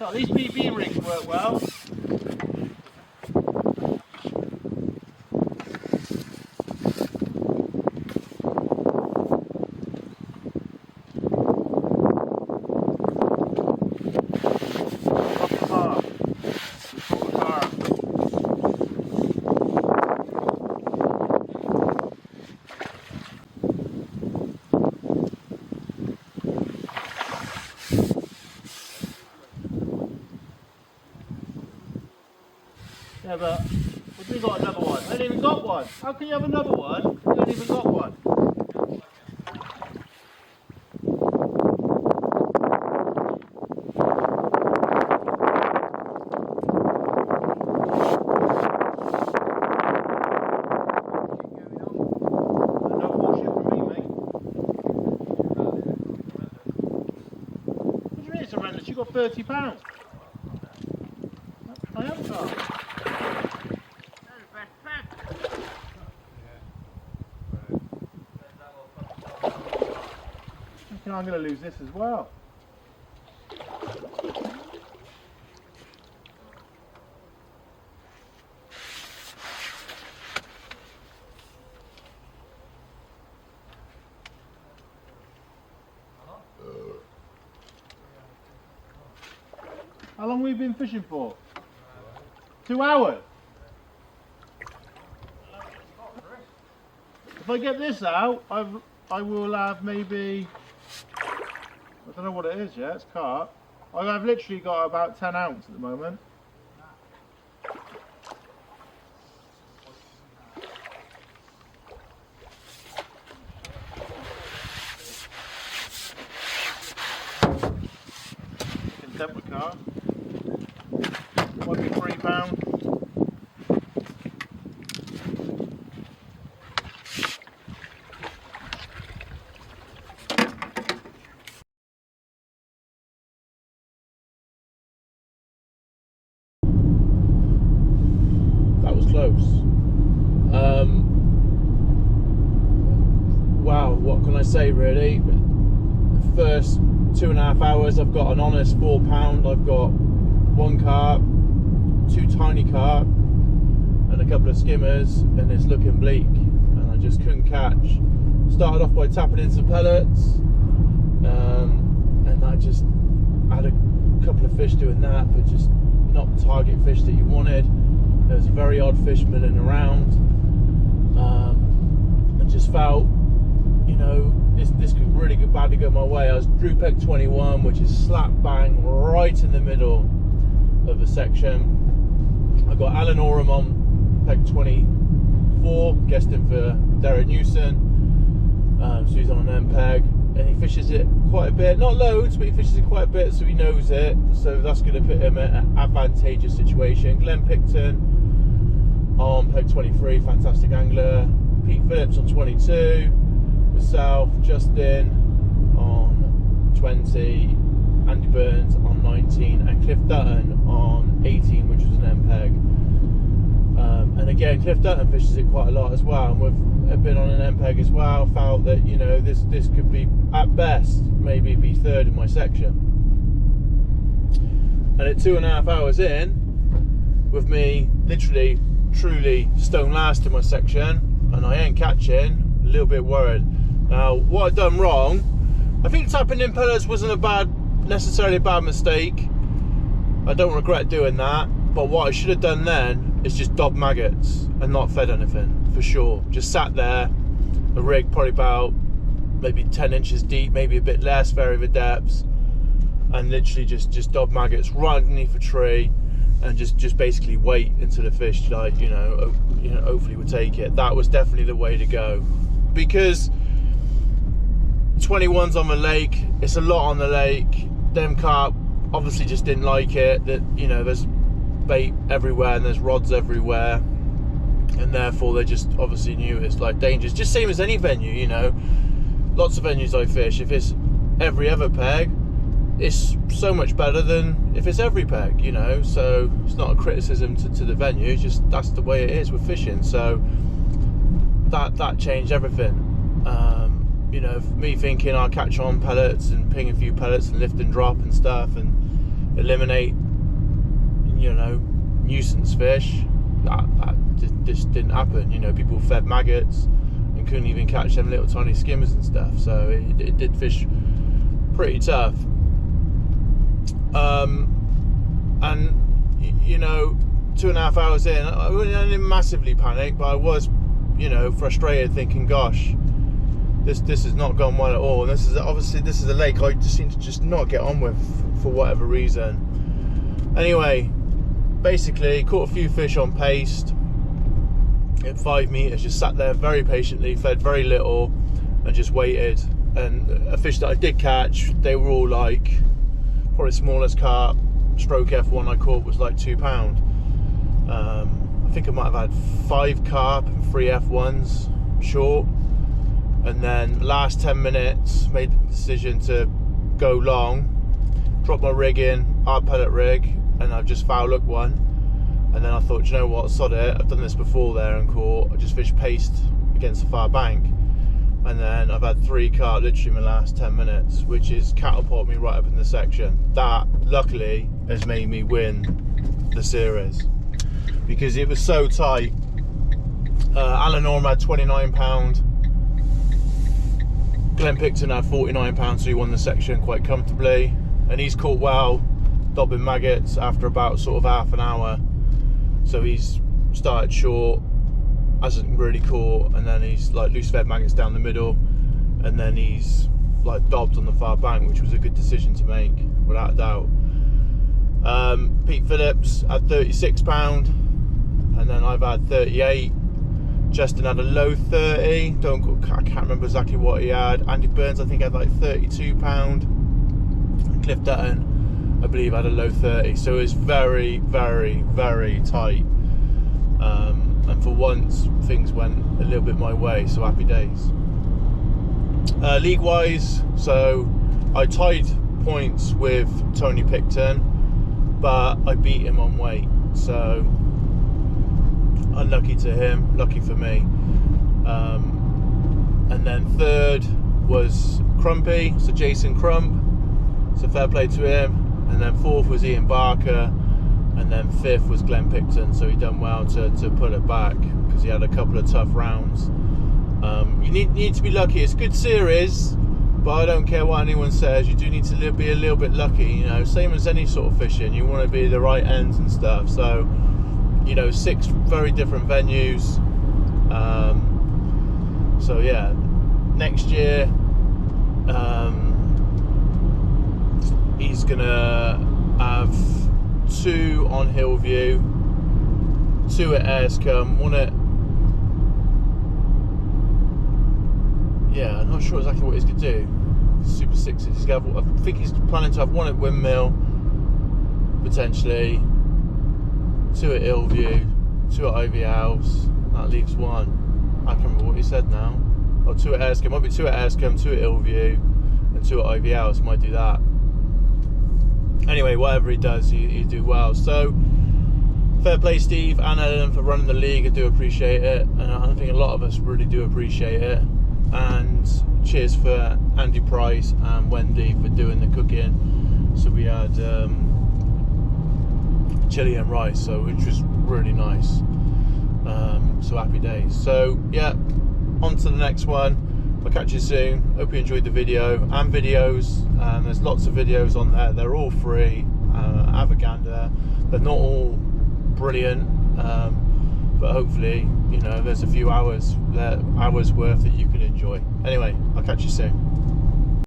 At least BB rigs work well. Yeah, but we got another one. I ain't even got one. How can you have another one? You ain't even got one. No bullshit from me, mate. What do you mean it's horrendous? You got £30. I have got. I'm going to lose this as well. How long have we been fishing for? 2 hours? If I get this out, I will have maybe, I don't know what it is yet, it's carp. I've literally got about 10 ounce at the moment. Contemporary carp. Might be £3. Close. Wow, what can I say really? The first 2.5 hours I've got an honest £4. I've got 1 carp, 2 tiny carp and a couple of skimmers, and it's looking bleak and I just couldn't catch. Started off by tapping in some pellets and I just had a couple of fish doing that, but just not the target fish that you wanted. There was a very odd fish milling around. I just felt, you know, this could really go badly go my way. I was drew peg 21, which is slap bang right in the middle of the section. I got Alan Oram on peg 24, guesting for Derek Newson. So he's on an M peg, and he fishes it quite a bit, not loads, but he fishes it quite a bit, so he knows it. So that's going to put him in an advantageous situation. Glenn Picton on peg 23, fantastic angler. Pete Phillips on 22, myself, Justin on 20, Andy Burns on 19, and Cliff Dutton on 18, which was an M peg. And again, Cliff Dutton fishes it quite a lot as well, and we've been on an M peg as well. Felt that, you know, this could be at best maybe be third in my section. And at 2.5 hours in, with me literally truly stone last in my section and I ain't catching, a little bit worried. Now what I've done wrong, I think tapping in pellets wasn't necessarily a bad mistake. I don't regret doing that, but what I should have done then is just dobbed maggots and not fed anything, for sure. Just sat there, a rig probably about maybe 10 inches deep, maybe a bit less, vary the depths, and literally just dob maggots right underneath a tree and just basically wait until the fish, like, you know, hopefully would take it. That was definitely the way to go, because 21's on the lake, it's a lot on the lake. Them carp obviously just didn't like it, that, you know, there's bait everywhere and there's rods everywhere, and therefore they just obviously knew it's like dangerous. Just same as any venue, you know, lots of venues I fish, if it's every other peg, it's so much better than if it's every peg, you know. So it's not a criticism to the venue, it's just that's the way it is with fishing. So that changed everything. You know, me thinking I'll catch on pellets and ping a few pellets and lift and drop and stuff, and eliminate, you know, nuisance fish. That just didn't happen. You know, people fed maggots and couldn't even catch them little tiny skimmers and stuff. So it did fish pretty tough. And you know, 2.5 hours in, I didn't massively panic, but I was, you know, frustrated, thinking, gosh, this has not gone well at all. And this is a lake I just seem to just not get on with for whatever reason. Anyway, basically caught a few fish on paste at 5 meters, just sat there very patiently, fed very little and just waited. And a fish that I did catch, they were all like, probably the smallest carp stroke F1 I caught was like £2. I think I might have had 5 carp and 3 F1s short. And then last 10 minutes made the decision to go long, drop my rig in, hard pellet rig, and I've just foul hooked one. And then I thought, you know what, sod it, I've done this before there and caught, I just fished paste against the far bank. And then I've had 3 carp literally in the last 10 minutes, which is catapulted me right up in the section. That luckily has made me win the series because it was so tight. Alan Orme had £29, Glenn Picton had £49, so he won the section quite comfortably. And he's caught well dobbing maggots after about sort of half an hour. So he's started short, hasn't really caught, and then he's like loose fed maggots down the middle, and then he's like dobbed on the far bank, which was a good decision to make without a doubt. Pete Phillips had £36, and then I've had 38. Justin had a low 30. I can't remember exactly what he had. Andy Burns, I think, had like £32. And Cliff Dutton, I believe, had a low 30. So it was very, very, very tight. And for once, things went a little bit my way. So happy days. League-wise, so I tied points with Tony Picton, but I beat him on weight. So unlucky to him, lucky for me. And then third was Crumpy, so Jason Crump, so fair play to him. And then fourth was Ian Barker, and then fifth was Glenn Picton, so he done well to pull it back because he had a couple of tough rounds. You need to be lucky. It's a good series, but I don't care what anyone says, you do need to be a little bit lucky, you know, same as any sort of fishing, you want to be the right ends and stuff. So, you know, 6 very different venues. So yeah, next year he's gonna have 2 on Hillview, 2 at Harescombe, 1 at, yeah, I'm not sure exactly what he's gonna do. Super Sixes. I think he's planning to have 1 at Windmill, potentially 2 at Hillview, 2 at Ivy House. That leaves 1. I can't remember what he said now. Oh, 2 at Harescombe. Might be 2 at Harescombe, 2 at Hillview, and 2 at Ivy House. Might do that. Anyway, whatever he does, he do well. So, fair play, Steve and Ellen, for running the league. I do appreciate it, and I think a lot of us really do appreciate it. And cheers for Andy Price and Wendy for doing the cooking. So we had chili and rice, so which was really nice. So happy days. So yeah, on to the next one. I'll catch you soon. Hope you enjoyed the video and videos. There's lots of videos on there. They're all free. Have a gander. They're not all brilliant, but hopefully, you know, there's a few hours worth that you can enjoy. Anyway, I'll catch you soon.